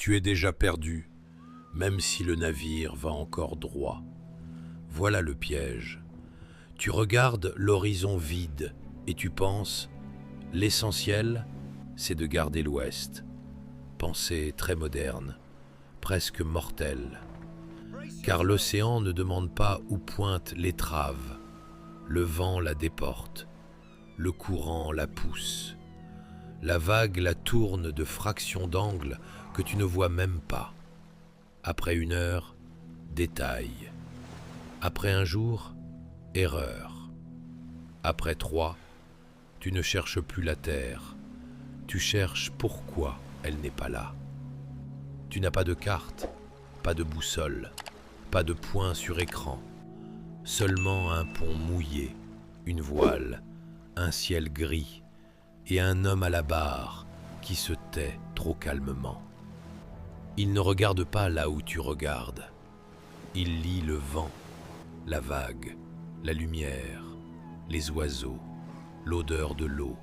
Tu es déjà perdu, même si le navire va encore droit. Voilà le piège. Tu regardes l'horizon vide et tu penses, l'essentiel, c'est de garder l'ouest. Pensée très moderne, presque mortelle. Car l'océan ne demande pas où pointe l'étrave. Le vent la déporte, le courant la pousse. La vague la tourne de fractions d'angle que tu ne vois même pas. Après 1 heure, détail. Après un jour, erreur. Après 3, tu ne cherches plus la terre. Tu cherches pourquoi elle n'est pas là. Tu n'as pas de carte, pas de boussole, pas de point sur écran. Seulement un pont mouillé, une voile, un ciel gris et un homme à la barre qui se tait trop calmement. Il ne regarde pas là où tu regardes. Il lit le vent, la vague, la lumière, les oiseaux, l'odeur de l'eau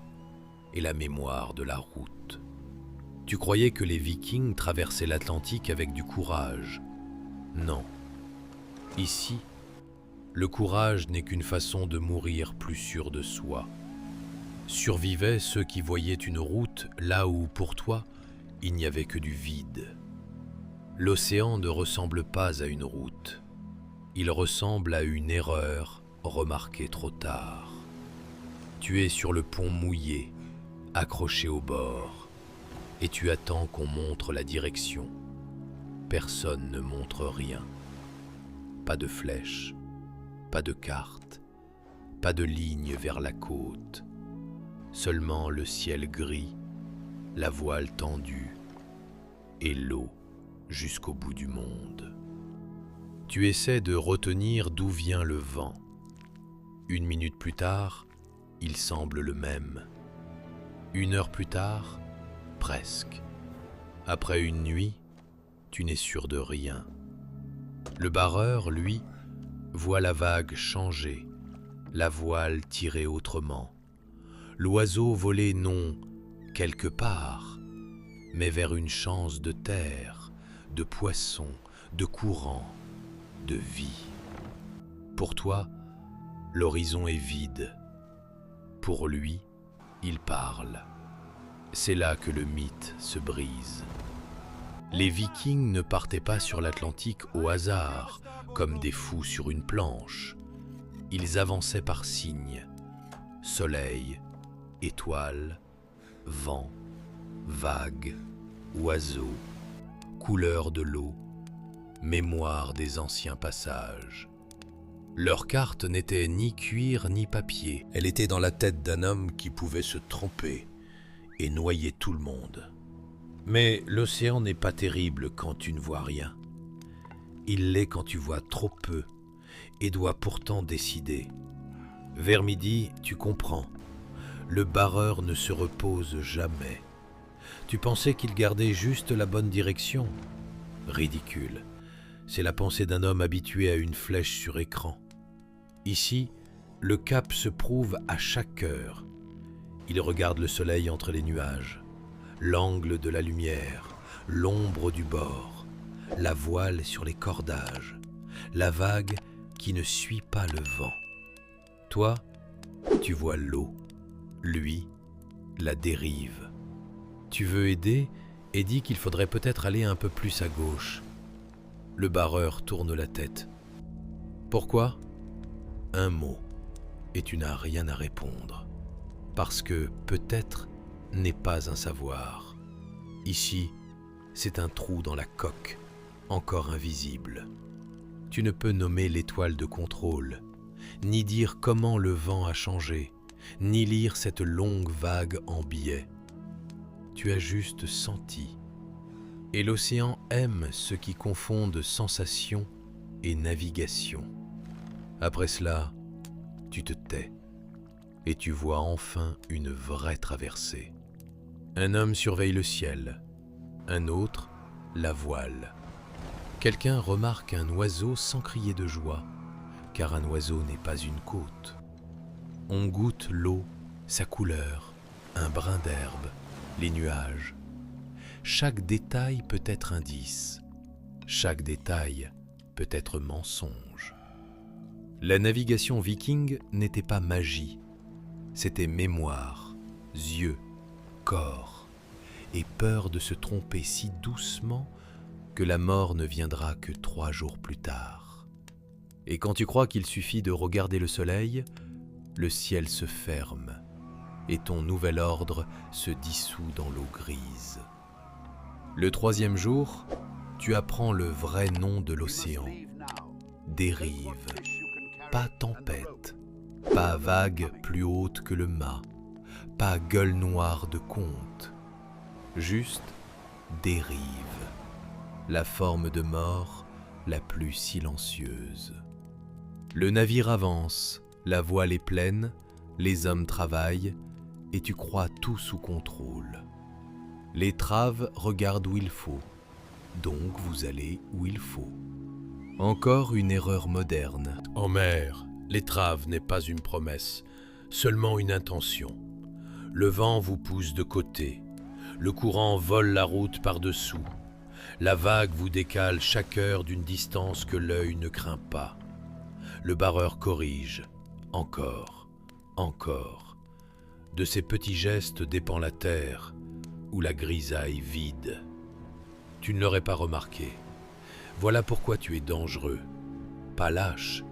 et la mémoire de la route. Tu croyais que les Vikings traversaient l'Atlantique avec du courage. Non. Ici, le courage n'est qu'une façon de mourir plus sûr de soi. Survivaient ceux qui voyaient une route là où, pour toi, il n'y avait que du vide. L'océan ne ressemble pas à une route. Il ressemble à une erreur remarquée trop tard. Tu es sur le pont mouillé, accroché au bord, et tu attends qu'on montre la direction. Personne ne montre rien. Pas de flèche, pas de carte, pas de ligne vers la côte. Seulement le ciel gris, la voile tendue et l'eau jusqu'au bout du monde. Tu essaies de retenir d'où vient le vent. 1 minute plus tard, il semble le même. 1 heure plus tard, presque. Après une nuit, tu n'es sûr de rien. Le barreur, lui, voit la vague changer, la voile tirer autrement. L'oiseau voler non quelque part, mais vers une chance de terre, de poisson, de courant, de vie. Pour toi, l'horizon est vide. Pour lui, il parle. C'est là que le mythe se brise. Les Vikings ne partaient pas sur l'Atlantique au hasard, comme des fous sur une planche. Ils avançaient par signes. Soleil, étoiles, vent, vagues, oiseaux, couleur de l'eau, mémoire des anciens passages. Leur carte n'était ni cuir ni papier. Elle était dans la tête d'un homme qui pouvait se tromper et noyer tout le monde. Mais l'océan n'est pas terrible quand tu ne vois rien. Il l'est quand tu vois trop peu et doit pourtant décider. Vers midi, tu comprends. Le barreur ne se repose jamais. Tu pensais qu'il gardait juste la bonne direction. Ridicule. C'est la pensée d'un homme habitué à une flèche sur écran. Ici, le cap se prouve à chaque heure. Il regarde le soleil entre les nuages, l'angle de la lumière, l'ombre du bord, la voile sur les cordages, la vague qui ne suit pas le vent. Toi, tu vois l'eau, lui, la dérive. Tu veux aider et dis qu'il faudrait peut-être aller un peu plus à gauche. Le barreur tourne la tête. Pourquoi ? Un mot, et tu n'as rien à répondre. Parce que peut-être n'est pas un savoir. Ici, c'est un trou dans la coque, encore invisible. Tu ne peux nommer l'étoile de contrôle, ni dire comment le vent a changé, ni lire cette longue vague en biais. Tu as juste senti. Et l'océan aime ceux qui confondent sensation et navigation. Après cela, tu te tais et tu vois enfin une vraie traversée. Un homme surveille le ciel, un autre la voile. Quelqu'un remarque un oiseau sans crier de joie, car un oiseau n'est pas une côte. On goûte l'eau, sa couleur, un brin d'herbe, les nuages. Chaque détail peut être indice. Chaque détail peut être mensonge. La navigation viking n'était pas magie, c'était mémoire, yeux, corps, et peur de se tromper si doucement que la mort ne viendra que 3 jours plus tard. Et quand tu crois qu'il suffit de regarder le soleil, le ciel se ferme et ton nouvel ordre se dissout dans l'eau grise. Le 3e jour, tu apprends le vrai nom de l'océan. Dérive, pas tempête, pas vague plus haute que le mât, pas gueule noire de conte, juste dérive, la forme de mort la plus silencieuse. Le navire avance, la voile est pleine, les hommes travaillent, et tu crois tout sous contrôle. L'étrave regarde où il faut, donc vous allez où il faut. Encore une erreur moderne. En mer, l'étrave n'est pas une promesse, seulement une intention. Le vent vous pousse de côté, le courant vole la route par-dessous. La vague vous décale chaque heure d'une distance que l'œil ne craint pas. Le barreur corrige, encore, encore. De ces petits gestes dépend la terre, ou la grisaille vide. Tu ne l'aurais pas remarqué. Voilà pourquoi tu es dangereux, pas lâche,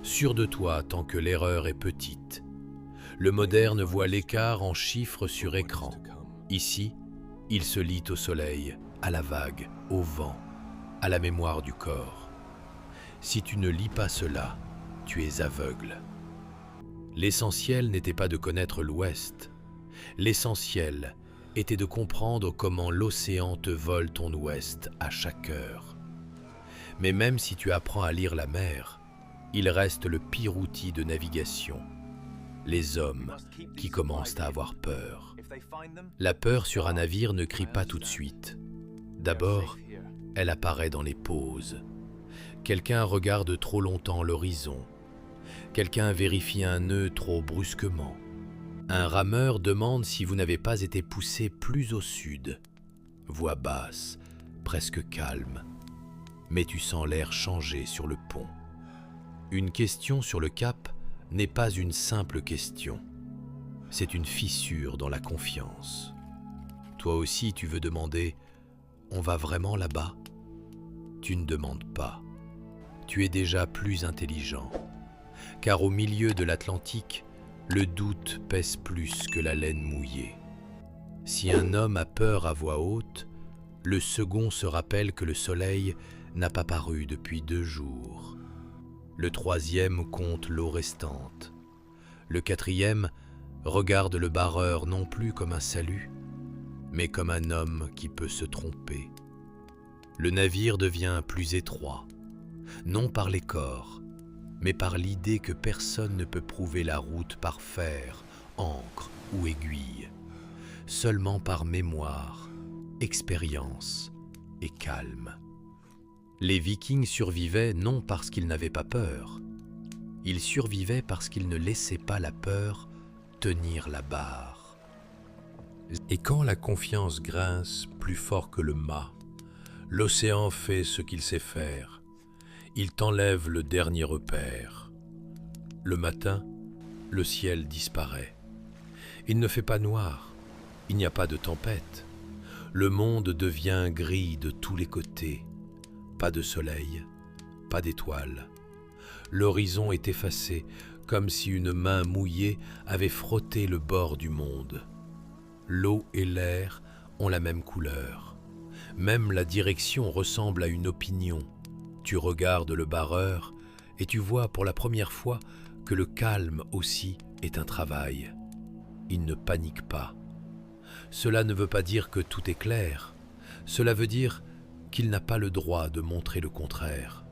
sûr de toi tant que l'erreur est petite. Le moderne voit l'écart en chiffres sur écran. Ici, il se lie au soleil, à la vague, au vent, à la mémoire du corps. Si tu ne lis pas cela, tu es aveugle. L'essentiel n'était pas de connaître l'Ouest. L'essentiel était de comprendre comment l'océan te vole ton Ouest à chaque heure. Mais même si tu apprends à lire la mer, il reste le pire outil de navigation. Les hommes qui commencent à avoir peur. La peur sur un navire ne crie pas tout de suite. D'abord, elle apparaît dans les pauses. Quelqu'un regarde trop longtemps l'horizon. Quelqu'un vérifie un nœud trop brusquement. Un rameur demande si vous n'avez pas été poussé plus au sud. Voix basse, presque calme. Mais tu sens l'air changer sur le pont. Une question sur le cap n'est pas une simple question. C'est une fissure dans la confiance. Toi aussi, tu veux demander « On va vraiment là-bas ?» Tu ne demandes pas. Tu es déjà plus intelligent. Car au milieu de l'Atlantique, le doute pèse plus que la laine mouillée. Si un homme a peur à voix haute, le second se rappelle que le soleil n'a pas paru depuis 2 jours. Le 3e compte l'eau restante. Le 4e regarde le barreur non plus comme un salut, mais comme un homme qui peut se tromper. Le navire devient plus étroit, non par les corps, mais par l'idée que personne ne peut prouver la route par fer, encre ou aiguille, seulement par mémoire, expérience et calme. Les Vikings survivaient non parce qu'ils n'avaient pas peur, ils survivaient parce qu'ils ne laissaient pas la peur tenir la barre. Et quand la confiance grince plus fort que le mât, l'océan fait ce qu'il sait faire. Il t'enlève le dernier repère. Le matin, le ciel disparaît. Il ne fait pas noir, il n'y a pas de tempête. Le monde devient gris de tous les côtés. Pas de soleil, pas d'étoiles. L'horizon est effacé, comme si une main mouillée avait frotté le bord du monde. L'eau et l'air ont la même couleur. Même la direction ressemble à une opinion. Tu regardes le barreur et tu vois pour la première fois que le calme aussi est un travail. Il ne panique pas. Cela ne veut pas dire que tout est clair. Cela veut dire qu'il n'a pas le droit de montrer le contraire.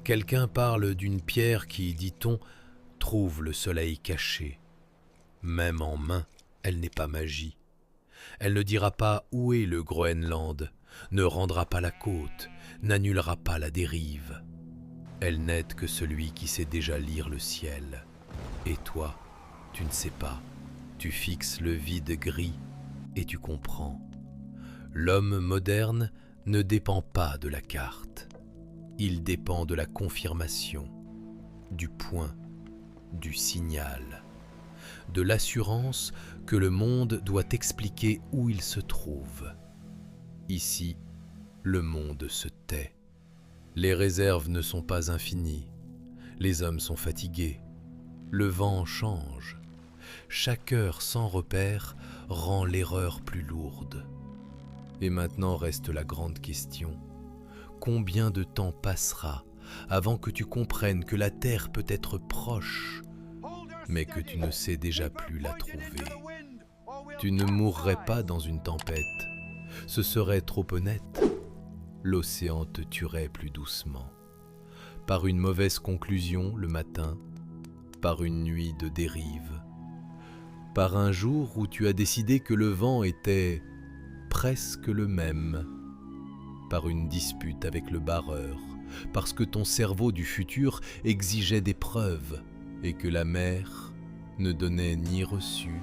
Quelqu'un parle d'une pierre qui, dit-on, trouve le soleil caché. Même en main, elle n'est pas magie. Elle ne dira pas où est le Groenland, ne rendra pas la côte, n'annulera pas la dérive. Elle n'aide que celui qui sait déjà lire le ciel. Et toi, tu ne sais pas. Tu fixes le vide gris et tu comprends. L'homme moderne ne dépend pas de la carte. Il dépend de la confirmation, du point, du signal, de l'assurance que le monde doit expliquer où il se trouve. Ici, le monde se tait. Les réserves ne sont pas infinies. Les hommes sont fatigués. Le vent change. Chaque heure sans repère rend l'erreur plus lourde. Et maintenant reste la grande question. Combien de temps passera avant que tu comprennes que la Terre peut être proche, mais que tu ne sais déjà plus la trouver? Tu ne mourrais pas dans une tempête. Ce serait trop honnête. L'océan te tuerait plus doucement. Par une mauvaise conclusion le matin, par une nuit de dérive, par un jour où tu as décidé que le vent était presque le même, par une dispute avec le barreur, parce que ton cerveau du futur exigeait des preuves et que la mer ne donnait ni reçu,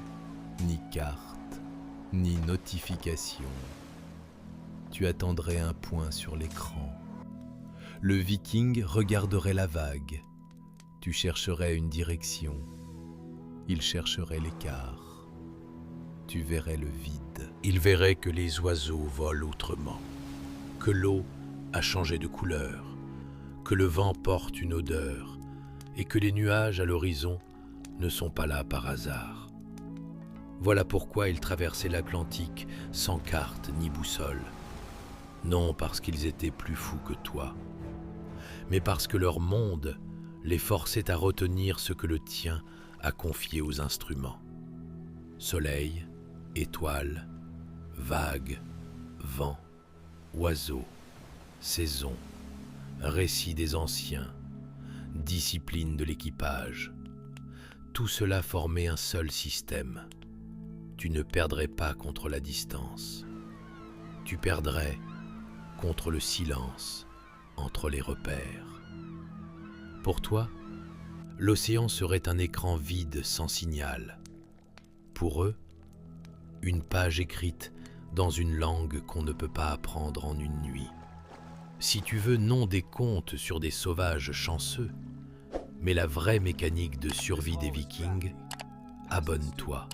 ni carte, ni notification. Tu attendrais un point sur l'écran. Le viking regarderait la vague. Tu chercherais une direction. Il chercherait l'écart. Tu verrais le vide. Il verrait que les oiseaux volent autrement, que l'eau a changé de couleur, que le vent porte une odeur et que les nuages à l'horizon ne sont pas là par hasard. Voilà pourquoi ils traversaient l'Atlantique sans carte ni boussole. Non parce qu'ils étaient plus fous que toi, mais parce que leur monde les forçait à retenir ce que le tien a confié aux instruments. Soleil, étoiles, vagues, vent, oiseaux, saisons, récits des anciens, discipline de l'équipage. Tout cela formait un seul système. Tu ne perdrais pas contre la distance. Tu perdrais contre le silence entre les repères. Pour toi, l'océan serait un écran vide sans signal. Pour eux, une page écrite dans une langue qu'on ne peut pas apprendre en une nuit. Si tu veux non des contes sur des sauvages chanceux, mais la vraie mécanique de survie des Vikings, abonne-toi.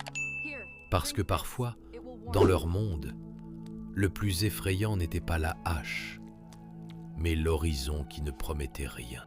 Parce que parfois, dans leur monde, le plus effrayant n'était pas la hache, mais l'horizon qui ne promettait rien.